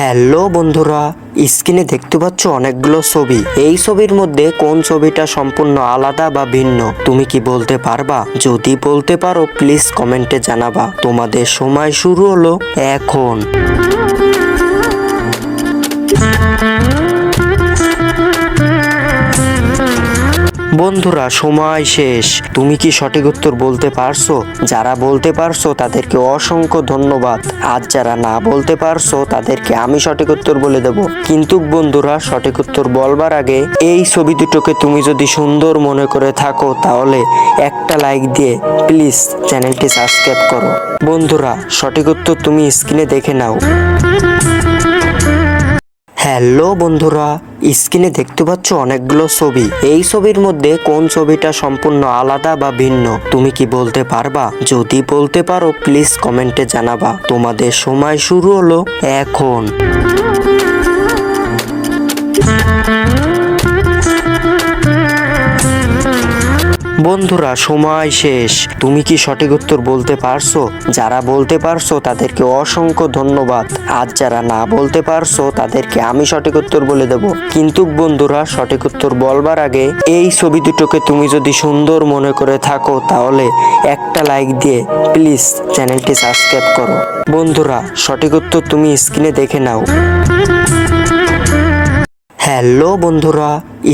Hello বন্ধুরা, স্ক্রিনে দেখতে পাচ্ছ অনেকগুলো ছবি। এই ছবির মধ্যে কোন ছবিটা সম্পূর্ণ আলাদা বা ভিন্ন তুমি কি বলতে পারবা? যদি বলতে পারো প্লিজ কমেন্টে জানাবা। তোমাদের সময় শুরু হলো এখন। বন্ধুরা সময় শেষ। তুমি কি সঠিক উত্তর বলতে পারছো? যারা বলতে পারছো তাদেরকে অসংখ্য ধন্যবাদ। আর যারা না বলতে পারছো তাদেরকে আমি সঠিক উত্তর বলে দেব। কিন্তু বন্ধুরা সঠিক উত্তর বলবার আগে এই ছবি দুটোকে তুমি যদি সুন্দর মনে করে থাকো তাহলে একটা লাইক দিয়ে প্লিজ চ্যানেলটি সাবস্ক্রাইব করো। বন্ধুরা সঠিক উত্তর তুমি স্ক্রিনে দেখে নাও। হ্যালো বন্ধুরা, স্ক্রিনে দেখতে পাচ্ছ অনেকগুলো ছবি। এই ছবির মধ্যে কোন ছবিটা সম্পূর্ণ আলাদা বা ভিন্ন তুমি কি বলতে পারবা? যদি বলতে পারো প্লিজ কমেন্টে জানাবা। তোমাদের সময় শুরু হলো এখন। বন্ধুরা সময় শেষ। তুমি কি সঠিক উত্তর বলতে পারছো? যারা বলতে পারছো তাদেরকে অসংখ্য ধন্যবাদ। আর যারা না বলতে পারছো তাদেরকে আমি সঠিক উত্তর বলে দেব। কিন্তু বন্ধুরা সঠিক উত্তর বলবার আগে এই ছবি দুটোকে তুমি যদি সুন্দর মনে করে থাকো তাহলে একটা লাইক দিয়ে প্লিজ চ্যানেলটি সাবস্ক্রাইব করো। বন্ধুরা সঠিক উত্তর তুমি স্ক্রিনে দেখে নাও। হ্যালো বন্ধুরা,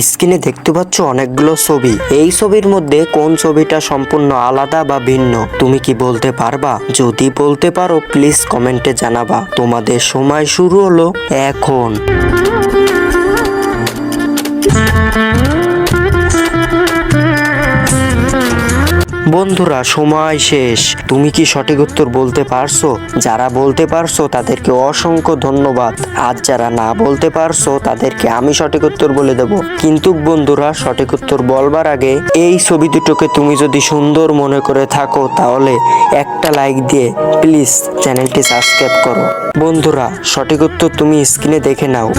স্ক্রিনে দেখতে পাচ্ছ অনেকগুলো ছবি। এই ছবির মধ্যে কোন ছবিটা সম্পূর্ণ আলাদা বা ভিন্ন তুমি কি বলতে পারবা? যদি বলতে পারো প্লিজ কমেন্টে জানাবা। তোমাদের সময় শুরু হলো এখন। বন্ধুরা সঠিক উত্তর তুমি স্ক্রিনে দেখে নাও। হ্যালো বন্ধুরা, স্ক্রিনে দেখতে পাচ্ছ অনেকগুলো ছবি। এই ছবির মধ্যে কোন ছবিটা সম্পূর্ণ আলাদা বা ভিন্ন তুমি কি বলতে পারবা? যদি বলতে পারো প্লিজ কমেন্টে জানাবা। তোমাদের সময় শুরু হলো এখন। বন্ধুরা সময় শেষ। তুমি কি সঠিক উত্তর বলতে পারছো? যারা বলতে পারছো তাদেরকে অসংখ্য ধন্যবাদ। আর যারা না বলতে পারছো তাদেরকে আমি সঠিক উত্তর বলে দেব। কিন্তু বন্ধুরা সঠিক উত্তর বলবার আগে এই ছবি দুটোকে তুমি যদি সুন্দর মনে করে থাকো তাহলে একটা লাইক দিয়ে প্লিজ চ্যানেলটি সাবস্ক্রাইব করো। বন্ধুরা সঠিক উত্তর তুমি স্ক্রিনে দেখে নাও।